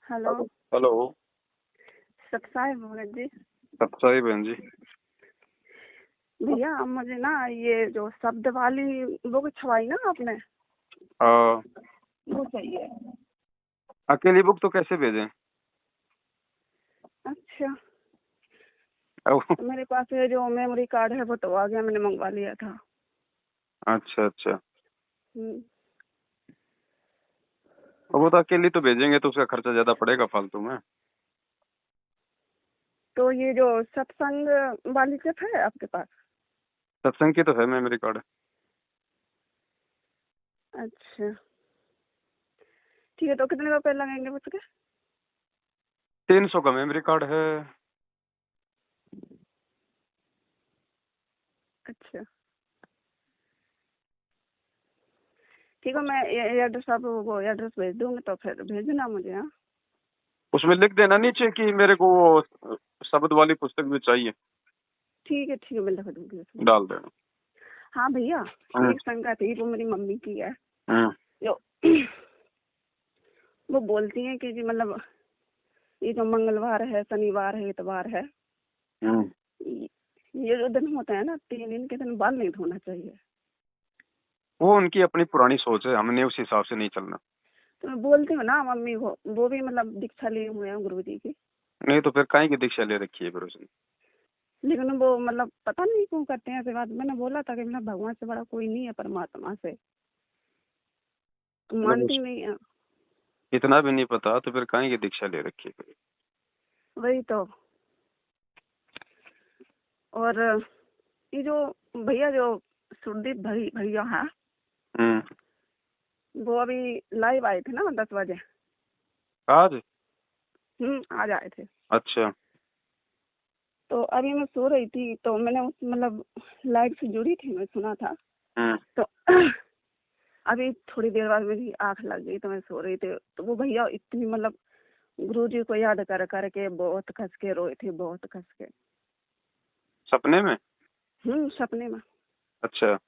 Hello. Hello. सतसाई Bhagat ji. सत्साई बहन जी। भैया मुझे ना ये जो शब्द वाली बुक छवाई ना आपने, आ, वो चाहिए। अकेली बुक तो कैसे भेजें? अच्छा, अब- तो मेरे पास ये जो मेमोरी कार्ड है वो तो आ गया, मैंने मंगवा लिया था। अच्छा अच्छा। हम्म, अब वो तो अकेली तो भेजेंगे तो उसका खर्चा ज्यादा पड़ेगा फालतू में। तो ये जो सत्संग वाली चिप है आपके पास? सत्संग की तो है मेमोरी कार्ड। अच्छा, ठीक है। तो कितने रुपए लगेंगे उसके? 300 का मेमोरी कार्ड है। अच्छा, ठीक है। मैं ये एड्रेस आप वो एड्रेस भेज दूंगी तो फिर भेजना मुझे। हाँ, उसमें लिख देना नीचे कि मेरे को वो शब्द वाली पुस्तक भी चाहिए। ठीक है, मैं लिख दूंगी उसमें। डाल देना। हाँ भैया, हम्म एक शंका थी, वो मेरी मम्मी की है। हम्म जो वो बोलती है कि जी मतलब ये जो मंगलवार है, शनिवार है, इतवार है, हम्म। ये जो दिन होता है ना, 3 दिन के दिन बाल नहीं धोना चाहिए। वो उनकी अपनी पुरानी सोच है, हमने उस हिसाब से नहीं चलना। तो मैं बोलती हूँ ना मम्मी को, वो भी मतलब दीक्षा लिए हुए हैं गुरु जी की। नहीं तो फिर काहे की दीक्षा ले रखी है फिर उसने? लेकिन वो मतलब पता नहीं क्यों करते हैं ऐसे बात। मैंने बोला था कि मतलब भगवान से बड़ा कोई नहीं है, परमात्मा से। तो मतलब मानती नहीं है। इतना भी नहीं पता तो फिर काहे की दीक्षा ले रखी है फिर? वही तो। और ये जो भैया जो सुरदीप भैया है, हम्म। वो अभी लाइव आए थे ना 10 बजे। आज? आज आए थे। अच्छा। तो अभी मैं सो रही थी तो मैंने उस मतलब लाइट से जुड़ी थी, मैं सुना था। हम्म तो अभी थोड़ी देर बाद मेरी आंख लग गई तो मैं सो रही थी। तो वो भैया इतनी मतलब गुरु जी को याद कर करके बहुत खस के रोए थे, बहुत खस के। सपने में? सपने में। अच्छा।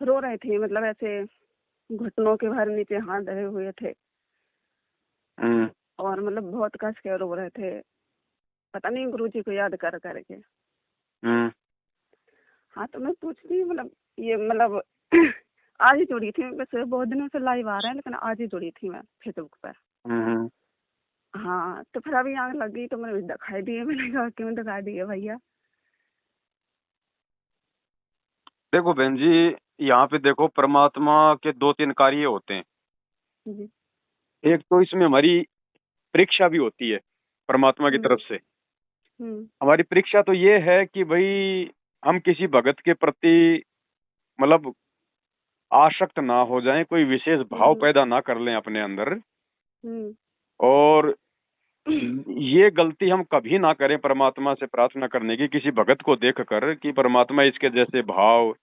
रो रहे थे, मतलब ऐसे घुटनों के भर नीचे हाथ धरे हुए थे। हम्म और मतलब बहुत कस के रो रहे थे, पता नहीं गुरु जी को याद कर करके। हम्म हाँ, तो मैं पूछती मतलब ये मतलब आज ही जुड़ी थी। वैसे बहुत दिनों से लाइव आ रहे हैं, लेकिन आज ही जुड़ी थी मैं फेसबुक पर। हम्म। हाँ, तो फिर अभी आग लग गई तो मैंने दिखाई दिए। मैंने कहा क्यों दिखाई दिए भैया? देखो बहन जी, यहाँ पे देखो परमात्मा के दो तीन कार्य होते हैं। जी। एक तो इसमें हमारी परीक्षा भी होती है परमात्मा की हम्म तरफ से। हम्म हमारी परीक्षा तो ये है कि भाई हम किसी भगत के प्रति मतलब आसक्त ना हो जाएं, कोई विशेष भाव हम्म पैदा ना कर लें अपने अंदर। हम्म और ये गलती हम कभी ना करें परमात्मा से प्रार्थना करने की, किसी भगत को देख कर कि परमात्मा इसके जैसे भाव,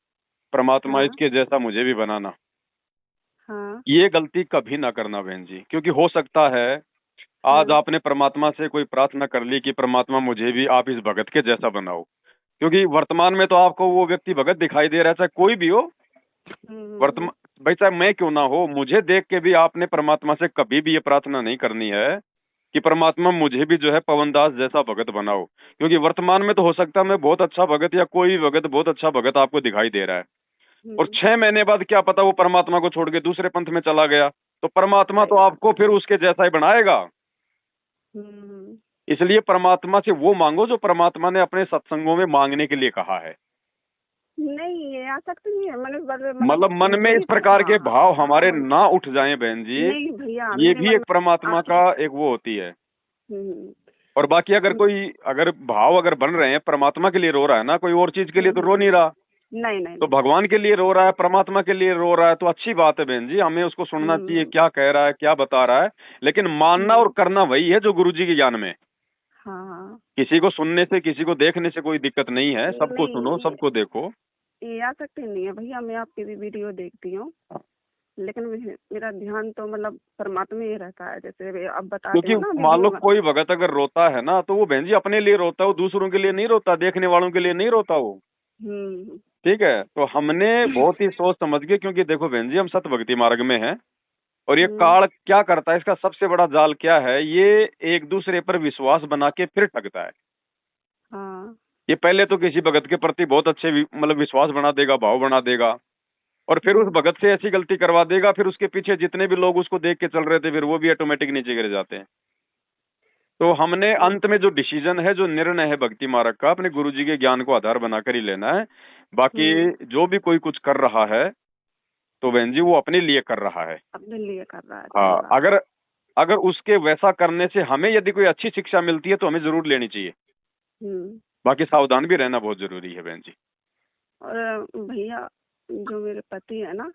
परमात्मा हाँ इसके जैसा मुझे भी बनाना। हाँ ये गलती कभी ना करना बहन जी, क्योंकि हो सकता है आज हाँ। आपने परमात्मा से कोई प्रार्थना कर ली कि परमात्मा मुझे भी आप इस भगत के जैसा बनाओ। क्योंकि वर्तमान में तो आपको वो व्यक्ति भगत दिखाई दे रहा है, चाहे कोई भी हो। वर्तमान, भाई चाहे मैं क्यों ना हो, मुझे देख के भी आपने परमात्मा से कभी भी ये प्रार्थना नहीं करनी है कि परमात्मा मुझे भी जो है पवनदास जैसा भगत बनाओ। क्योंकि वर्तमान में तो हो सकता है मैं बहुत अच्छा भगत या कोई भी भगत बहुत अच्छा भगत आपको दिखाई दे रहा है, और हम्म 6 महीने बाद क्या पता वो परमात्मा को छोड़ के दूसरे पंथ में चला गया, तो परमात्मा सही तो बात आपको है। फिर उसके जैसा ही बनाएगा। हम्म इसलिए परमात्मा से वो मांगो जो परमात्मा ने अपने सत्संगों में मांगने के लिए कहा है। नहीं, ये आ सकती नहीं है। मैंने मतलब मतलब मन में इस जुड़ी थी। प्रकार के हाँ भाव हमारे ना उठ जाएं बहन जी, नहीं भैया, ये मेरे भी मन एक में परमात्मा आपकी। का एक वो होती है। हम्म और बाकी अगर हम्म कोई अगर भाव अगर बन रहे हैं, परमात्मा के लिए रो रहा है ना, कोई और चीज के लिए तो रो हम्म। नहीं रहा, नहीं नहीं तो नहीं। भगवान के लिए रो रहा है, परमात्मा के लिए रो रहा है, तो अच्छी बात है बहन जी, हमें उसको सुनना चाहिए हम्म क्या कह रहा है, क्या बता रहा है। लेकिन मानना और हम्म। करना वही है जो गुरु जी के ज्ञान में। हाँ। किसी को सुनने से, किसी को देखने से कोई दिक्कत नहीं है, सबको सुनो, नहीं, सबको देखो। ये आ सकते नहीं है भैया। मैं आपकी भी वीडियो देखती हूँ, लेकिन मेरा ध्यान तो मतलब परमात्मा ही रहता है। जैसे वे आप बताते क्योंकि हो ना मान वीडियो लो में। कोई भगत अगर रोता है ना, तो वो बहन जी अपने लिए रोता है, वो दूसरों के लिए नहीं रोता, देखने वालों के लिए नहीं रोता वो। हम्म ठीक है, तो हमने बहुत ही सोच समझ के, क्योंकि देखो बहन जी हम सत भक्ति मार्ग में हैं, और ये काल क्या करता है, इसका सबसे बड़ा जाल क्या है, ये एक दूसरे पर विश्वास बना के फिर ठगता है। हाँ। ये पहले तो किसी भगत के प्रति बहुत अच्छे मतलब विश्वास बना देगा, भाव बना देगा, और फिर उस भगत से ऐसी गलती करवा देगा, फिर उसके पीछे जितने भी लोग उसको देख के चल रहे थे फिर वो भी ऑटोमेटिक नीचे गिर जाते हैं। तो हमने अंत में जो डिसीजन है, जो निर्णय है भक्ति मार्ग का, अपने गुरुजी के ज्ञान को आधार बनाकर ही लेना है। बाकी जो भी कोई कुछ कर रहा है तो बहन जी वो अपने लिए कर रहा है, अपने लिए कर रहा है, सही हाँ। बात। अगर अगर उसके वैसा करने से हमें यदि कोई अच्छी शिक्षा मिलती है तो हमें जरूर लेनी चाहिए। बाकी सावधान भी रहना बहुत जरूरी है बहन जी। और भैया जो मेरे पति है ना,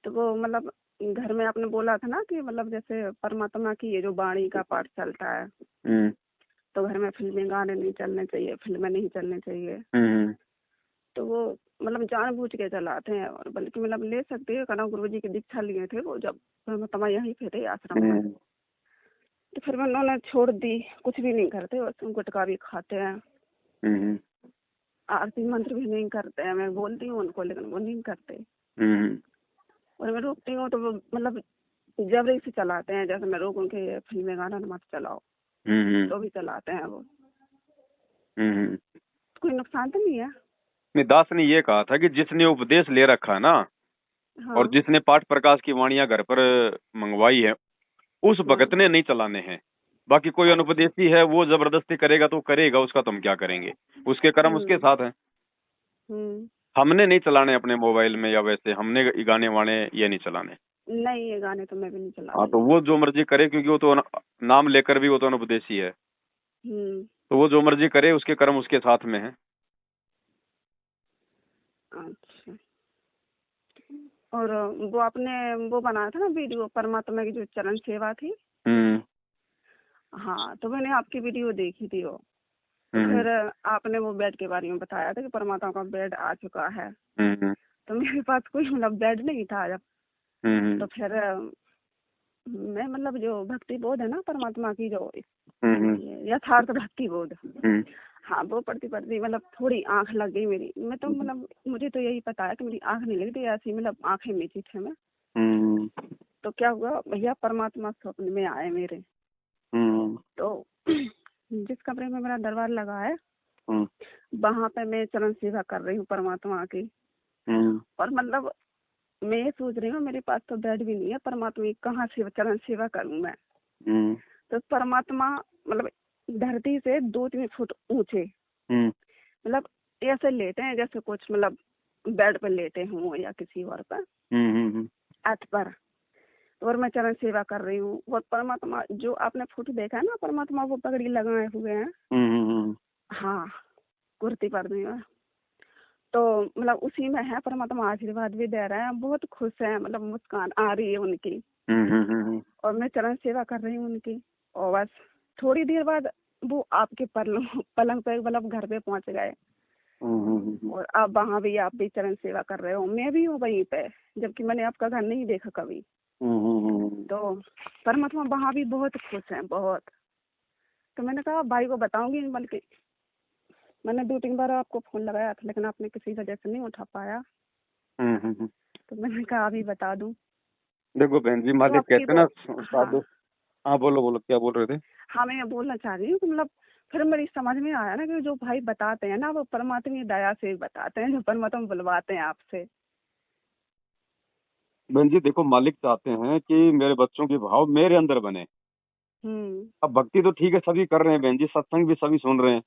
तो वो मतलब घर में आपने बोला था ना कि मतलब जैसे परमात्मा की ये जो वाणी का पाठ चलता है, तो घर में फिल्में गाने नहीं चलने चाहिए, फिल्में नहीं चलने चाहिए। तो वो मतलब जानबूझ के चलाते हैं, और बल्कि मतलब ले सकते हैं, कारण गुरुजी की दीक्षा लिए थे वो जब परमात्मा यहीं पे थे आश्रम में। तो फिर उन्होंने छोड़ दी, कुछ भी नहीं करते, बस गुटखा भी खाते हैं, आरती मंत्र भी नहीं करते हैं। मैं बोलती हूँ उनको लेकिन वो नहीं करते, और मैं रोकती हूँ तो वो मतलब जबरी से चलाते हैं। जैसे मैं रोक उनके फिल्में गाना मत चलाओ, तो भी चलाते हैं वो। कोई नुकसान तो नहीं है। नहीं, दास ने ये कहा था कि जिसने उपदेश ले रखा ना, हाँ। और जिसने पाठ प्रकाश की वाणियां घर पर मंगवाई है, उस भगत ने नहीं चलाने हैं। बाकी कोई अनुपदेशी है वो जबरदस्ती करेगा तो करेगा, उसका तो हम क्या करेंगे, उसके कर्म उसके साथ हैं। हमने नहीं चलाने अपने मोबाइल में, या वैसे हमने ये गाने वाने ये नहीं चलाने। नहीं, ये गाने तो मैं भी नहीं चला। हाँ, तो वो जो मर्जी करे, क्योंकि वो तो नाम लेकर भी वो तो अनुपदेशी है, तो वो जो मर्जी करे, उसके कर्म उसके साथ में है। अच्छा। और वो आपने वो बनाया था ना वीडियो, परमात्मा की जो चरण सेवा थी। हाँ, तो मैंने आपकी वीडियो देखी थी वो। तो फिर आपने वो बेड के बारे में बताया था कि परमात्मा का बेड आ चुका है। तो मेरे पास कोई मतलब बेड नहीं था जब। तो फिर मैं मतलब जो भक्ति बोध है ना परमात्मा की, जो यथार्थ भक्ति बोध, हाँ, वो पढ़ती पढ़ती मतलब थोड़ी आंख लग गई मेरी। मैं तो मतलब मुझे तो यही पता है कि मेरी आंख नहीं लगती, ऐसी मतलब आंखें मीची थे मैं। तो क्या हुआ भैया, परमात्मा स्वप्न में आए मेरे। तो जिस कमरे में मेरा दरबार लगा है, वहां पे मैं चरण सेवा कर रही हूँ परमात्मा की। और मतलब मैं ये सोच रही हूँ मेरे पास तो बेड भी नहीं है, परमात्मा की कहाँ से चरण सेवा करूँ मैं। तो परमात्मा मतलब धरती से 2-3 फुट ऊंचे, मतलब ऐसे लेटे हैं जैसे कुछ मतलब बेड पर लेटे हों या किसी और पर, हाथ पर। और मैं चरण सेवा कर रही हूँ। और परमात्मा जो आपने फोटो देखा है ना, परमात्मा वो पगड़ी लगाए हुए हैं, हाँ, कुर्ती पर में। तो मतलब उसी में है, परमात्मा आशीर्वाद भी दे रहे हैं, बहुत खुश है, मतलब मुस्कान आ रही है उनकी। और मैं चरण सेवा कर रही हूँ उनकी। और बस थोड़ी देर बाद वो आपके पलंग पे मतलब घर पे पहुंच गए। और अब वहाँ भी आप भी चरण सेवा कर रहे हो, मैं भी हूँ वहीं पे, जबकि मैंने आपका घर नहीं देखा कभी। तो परमात्मा वहाँ भी बहुत खुश हैं, बहुत। तो मैंने कहा भाई को बताऊंगी, बल्कि मैंने 2-3 बार आपको फोन लगाया था लेकिन आपने किसी वजह से नहीं उठा पाया। तो मैंने कहा अभी बता दूं। देखो बहन जी, मालिक तो कहते ना साधु। हाँ, बोलो बोलो, क्या बोल रहे थे? हाँ, मैं ये बोलना चाह रही हूँ कि मतलब फिर मेरी समझ में आया ना कि जो भाई बताते हैं ना, वो परमात्मा की दया से बताते हैं, जो परमात्मा बुलवाते हैं आपसे। बहन जी देखो, मालिक चाहते हैं कि मेरे बच्चों के भाव मेरे अंदर बने। अब भक्ति तो ठीक है सभी कर रहे हैं बहन जी, सत्संग भी सभी सुन रहे हैं,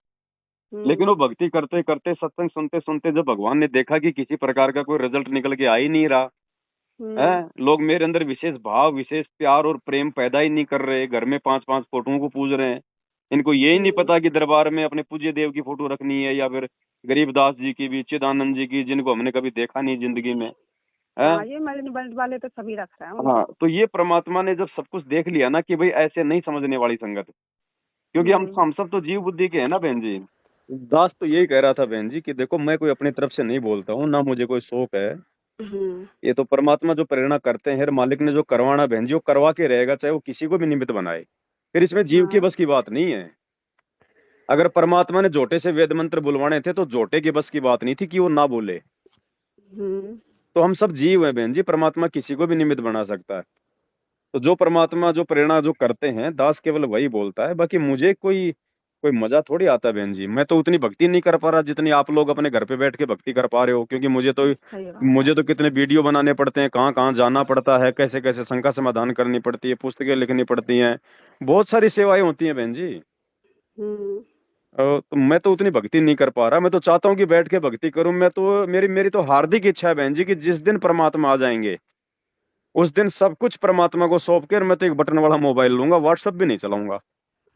लेकिन वो भक्ति करते करते, सत्संग सुनते सुनते जब भगवान ने देखा कि किसी प्रकार का कोई रिजल्ट निकल के आ ही नहीं रहा है, लोग मेरे अंदर विशेष भाव, विशेष प्यार और प्रेम पैदा ही नहीं कर रहे, घर में 5-5 फोटोओं को पूज रहे हैं, इनको यही नहीं पता कि दरबार में अपने पूज्य देव की फोटो रखनी है, या फिर गरीबदास जी की भी, चिदानंद जी की, जिनको हमने कभी देखा नहीं जिंदगी में। ये मलिन वर्ल्ड वाले तो सभी रख रहे हैं। हाँ, तो ये परमात्मा ने जब सब कुछ देख लिया ना कि भाई ऐसे नहीं समझने वाली संगत, क्योंकि हम सब तो जीव बुद्धि के हैं ना बहन जी। दास तो यही कह रहा था बहन जी कि देखो, मैं कोई अपनी तरफ से नहीं बोलता हूँ, ना मुझे कोई शौक है, ये तो परमात्मा जो प्रेरणा करते हैं, मालिक ने जो करवाना बहन जी वो करवा के रहेगा, चाहे वो किसी को भी निमित्त बनाए, फिर इसमें जीव के बस की बात नहीं है। अगर परमात्मा ने झोटे से वेद मंत्र बुलवाने थे तो झोटे के बस की बात नहीं थी कि वो ना बोले। तो हम सब जीव हैं बहन जी, परमात्मा किसी को भी निमित्त बना सकता है। तो जो परमात्मा जो प्रेरणा जो करते हैं दास केवल वही बोलता है। बाकी मुझे कोई कोई मजा थोड़ी आता है बहन जी। मैं तो उतनी भक्ति नहीं कर पा रहा जितनी आप लोग अपने घर पे बैठ के भक्ति कर पा रहे हो, क्योंकि सही बात है। मुझे तो कितने वीडियो बनाने पड़ते हैं, कहाँ कहाँ जाना पड़ता है, कैसे कैसे शंका समाधान करनी पड़ती है, पुस्तकें लिखनी पड़ती हैं, बहुत सारी सेवाएं होती हैं बहन जी। हम्म। तो मैं तो उतनी भक्ति नहीं कर पा रहा। मैं तो चाहता हूँ कि बैठ के भक्ति करूं। मैं तो मेरी मेरी तो हार्दिक इच्छा है बहन जी कि जिस दिन परमात्मा आ जाएंगे उस दिन सब कुछ परमात्मा को सौंप कर मैं तो एक बटन वाला मोबाइल लूंगा, व्हाट्सएप भी नहीं चलाऊंगा,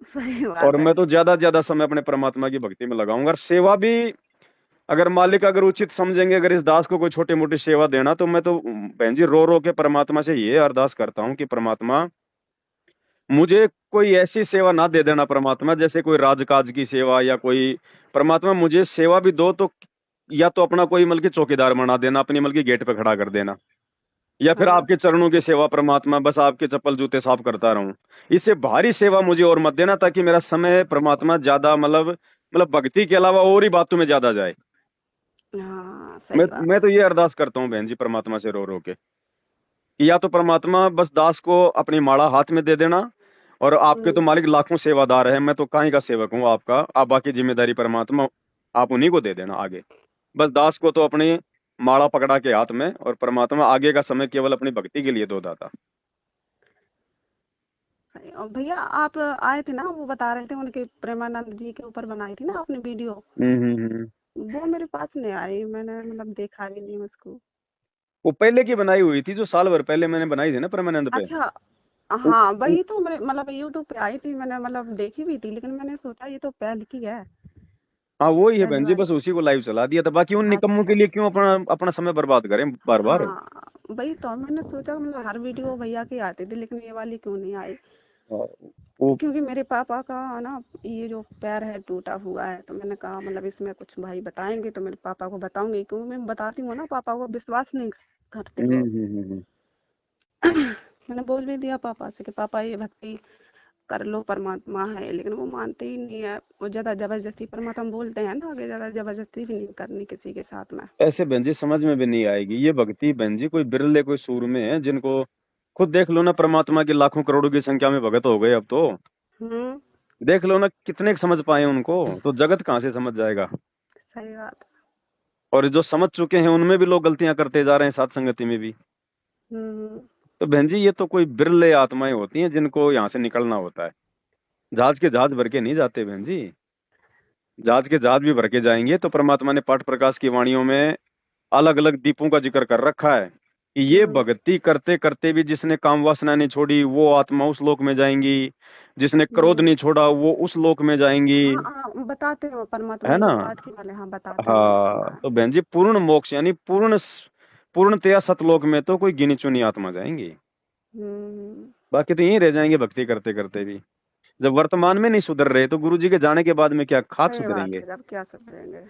सही और बात है। मैं तो ज्यादा समय अपने परमात्मा की भक्ति में लगाऊंगा। और सेवा भी अगर मालिक अगर उचित समझेंगे, अगर इस दास को कोई छोटी मोटी सेवा देना, तो मैं तो बहन जी रो रो के परमात्मा से ये अरदास करता हूँ कि परमात्मा मुझे कोई ऐसी सेवा ना दे देना परमात्मा, जैसे कोई राजकाज की सेवा या कोई, परमात्मा मुझे सेवा भी दो तो या तो अपना कोई मतलब कि चौकीदार बना देना, अपनी मतलब की गेट पे खड़ा कर देना, या फिर हाँ। आपके चरणों की सेवा परमात्मा बस आपके चप्पल जूते साफ करता रहूं। इससे भारी सेवा मुझे और मत देना, ताकि मेरा समय परमात्मा ज्यादा मतलब भक्ति के अलावा और ही बातों में ज्यादा जाए। हाँ मैं सही बात मैं है। तो ये अरदास करता हूँ बहन जी परमात्मा से रो रो के कि या तो परमात्मा बस दास को अपनी माला हाथ में दे देना, और आपके तो हम्म। मालिक लाखों सेवादार हैं, मैं तो काहीं का सेवक हूँ आपका, आप बाकी जिम्मेदारी परमात्मा आप उन्हीं को दे देना आगे। बस दास को तो अपनी माला पकड़ा के हाथ में, और परमात्मा आगे का समय केवल अपनी भक्ति के लिए दो दाता। सही। और भैया आप आए थे ना, वो बता रहे थे उनके प्रेमानंद जी के ऊपर बनाई थी ना आपने वीडियो, हम्म। वो मेरे पास नहीं आई, मैंने मतलब देखा भी नहीं उसको। वो पहले की बनाई हुई थी, जो साल भर पहले मैंने बनाई थी ना परमानंद पे। अच्छा। उ- हाँ उ- वही तो मेरे मतलब यूट्यूब पे आई थी, मैंने मतलब देखी भी थी, लेकिन मैंने सोचा ये तो पहले की है, हाँ वो ही है पहली बहन जी, वाली। बस उसी को लाइव चला दिया था। बाकी उन निकम्मों अच्छा के लिए अच्छा। क्यों अपना अपना समय बर्बाद करें बार बार। हाँ वही तो मैंने सोचा, मतलब हर वीडियो भैया की आती थी, लेकिन ये वाली क्यों नहीं आई। वो क्योंकि मेरे पापा का ना ये जो पैर है टूटा हुआ है, तो मैंने कहा मतलब इसमें कुछ भाई बताएंगे तो मेरे पापा को बताऊंगी, क्योंकि मैं बताती हूँ ना पापा को विश्वास नहीं करते वो। हम्म। मैंने बोल भी दिया पापा से कि पापा ये भक्ति कर लो, परमात्मा है, लेकिन वो मानते ही नहीं है। वो ज्यादा जबरदस्ती, परमात्मा बोलते हैं ना कि ज्यादा जबरदस्ती भी नहीं करनी किसी के साथ में। ऐसे बहन जी समझ में भी नहीं आएगी ये भक्ति बहन जी, कोई बिरले कोई सूरमे हैं जिनको, खुद देख लो ना, परमात्मा के लाखों करोड़ों की संख्या में भगत हो गए अब तो। हम्म। देख लो ना कितने समझ पाए उनको, तो जगत कहाँ से समझ जाएगा। सही बात और जो समझ चुके हैं उनमें भी लोग गलतियां करते जा रहे हैं, साथ संगति में भी। है। तो बहन जी ये तो कोई बिरले आत्माएं होती हैं जिनको यहाँ से निकलना होता है। जहाज के जहाज भर के नहीं जाते बहन जी, जहाज के जहाज भी भर के जाएंगे तो परमात्मा ने पाठ प्रकाश की वाणियों में अलग अलग दीपों का जिक्र कर रखा है कि ये हम्म। भक्ति करते करते भी जिसने काम वासना नहीं छोड़ी वो आत्मा उस लोक में जाएंगी, जिसने क्रोध हम्म। नहीं छोड़ा वो उस लोक में जाएंगी। हाँ हाँ बताते हो परमात्मा है ये ना। जो पाठ की वाले, हाँ बताते हैं, मैंने हाँ सुना है। तो बहन जी पूर्ण मोक्ष यानी पूर्णतया सतलोक में तो कोई गिनी चुनी आत्मा जाएंगी, हम्म। बाकी तो यहीं रह जाएंगे भक्ति करते करते भी। जब वर्तमान में नहीं सुधर रहे तो गुरु जी के जाने के बाद में क्या खाक सही बात सुधरेंगे। है, जब क्या सब करेंगे।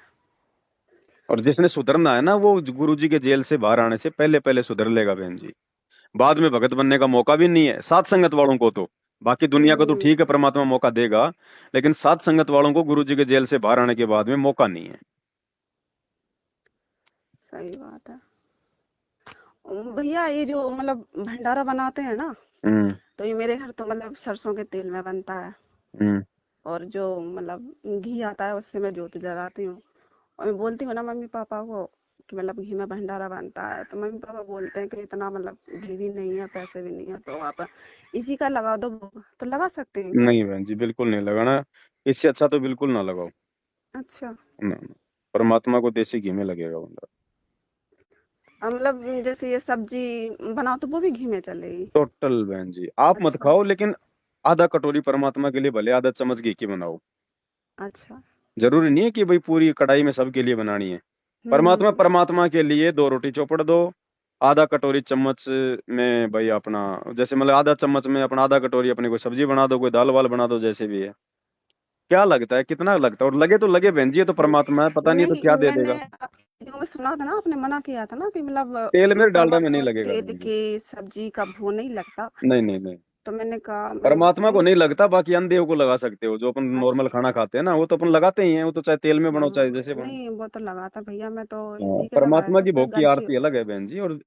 और जिसने सुधरना है ना वो गुरु जी के जेल से बाहर आने से पहले पहले सुधर लेगा बहन जी। बाद में भगत बनने का मौका भी नहीं है सात संगत वालों को तो। बाकी दुनिया को तो हम्म। ठीक है परमात्मा मौका देगा, लेकिन सात संगत वालों को गुरु जी के जेल से बाहर आने के बाद में मौका नहीं है। सही बात है। भैया ये जो मतलब भंडारा बनाते हैं ना, हम्म तो ये मेरे घर तो मतलब सरसों के तेल में बनता है, हम्म और जो मतलब घी आता है उससे मैं ज्योत जलाती हूँ। और मैं बोलती हूँ ना मम्मी पापा को कि मतलब घी में भंडारा बनता है, तो मम्मी पापा बोलते हैं कि इतना मतलब घी भी नहीं है, पैसे भी नहीं है, तो आप इसी का लगा दो भोग। तो लगा सकते हैं क्या? नहीं बहन जी बिल्कुल नहीं लगाना, इससे अच्छा तो बिल्कुल ना लगाओ। अच्छा। ना, ना। परमात्मा को देसी घी में लगेगा बंदा। मतलब जैसे ये सब्जी बनाओ तो वो भी घी में चलेगी? टोटल बहन जी आप मत अच्छा। खाओ, लेकिन आधा कटोरी परमात्मा के लिए भले आधा चम्मच घी की बनाओ। अच्छा। जरूरी नहीं है कि भाई पूरी कढ़ाई में सबके लिए बनानी है। परमात्मा हम्म। परमात्मा के लिए दो रोटी चौपड़ दो, आधा कटोरी चम्मच में भाई अपना, जैसे मतलब आधा चम्मच में अपना आधा कटोरी अपनी कोई सब्जी बना दो, कोई दाल वाल बना दो, जैसे भी है। क्या लगता है कितना लगता है, और लगे तो लगे बहन जी, ये तो परमात्मा है, पता नहीं है तो नहीं क्या दे मैंने देगा। वीडियो में सुना था ना, आपने मना किया था ना कि मतलब तेल में डालडा में नहीं परमात्मा लगेगा तेल बहन जी। की सब्जी का भू नहीं लगता। नहीं नहीं नहीं। तो मैंने कहा परमात्मा को नहीं लगता, बाकी अन्य देव को लगा सकते हो। जो अपन नॉर्मल खाना खाते हैं ना, वो तो अपन लगाते ही हैं, वो तो चाहे तेल में बनो चाहे जैसे बनो। नहीं वो तो लगा था भैया, मैं तो हाँ, इसी के लगा रहे परमात्मा थे, की फिर भोग की गलती। आरती अलग है बहन जी, और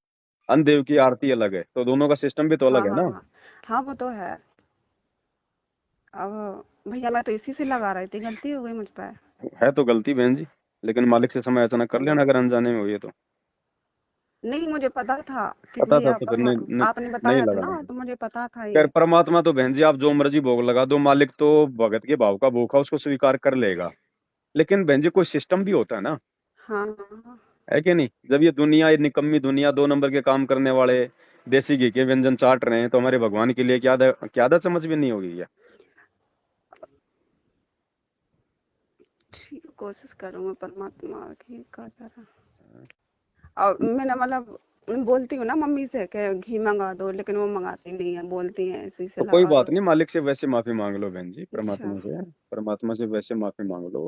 अन्य देव की आरती अलग है, तो दोनों का सिस्टम भी तो हाँ अलग है हाँ ना। हाँ हाँ, वो तो है। अब भैया मैं तो इसी से लगा रही थी, गलती हो गई मुझ पर। है तो गलती बहन जी, लेकिन मालिक से समय अचानक कर लेना अगर अनजाने में हुई है तो। नहीं मुझे पता था कि पता था भैया तो फिर नहीं, आपने नहीं बताया था लगाना। ना, तो मुझे पता था खैर ये। परमात्मा तो बहन जी आप जो मर्जी भोग लगा दो, मालिक तो भगत के भाव का भूखा उसको स्वीकार कर लेगा। लेकिन बहन जी कोई सिस्टम भी होता है ना, हाँ हाँ हाँ। है कि नहीं। जब ये दुनिया, ये निकम्मी दुनिया, 2 नंबर के काम करने वाले देसी घी के व्यंजन चाट रहे हैं, तो हमारे भगवान के लिए क्या आधा चम्मच भी नहीं होगी क्या। ठीक, कोशिश करूंगा परमात्मा की का तरह। और मैंने मतलब बोलती हूँ ना मम्मी से कि घी मंगा दो, लेकिन वो मंगाती नहीं है, बोलती है इसी से तो कोई लगा बात दो। नहीं, मालिक से वैसे माफी मांग लो बहन जी, अच्छा। परमात्मा से वैसे माफी मांग लो।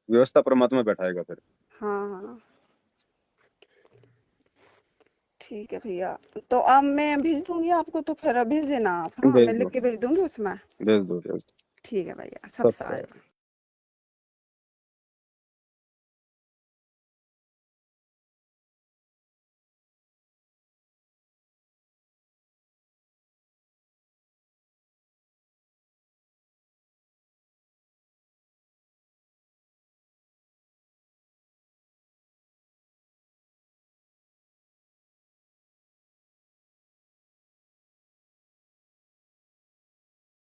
व्यवस्था परमात्मा बैठाएगा फिर। हाँ हाँ ठीक है भैया। तो अब मैं भेज दूंगी आपको, तो फिर भेज देना आप। हाँ भेज मैं लिख दो, के भेज दूंगी उसमें। भेज दो, भेज दो। ठीक है भैया, सब सब सारे।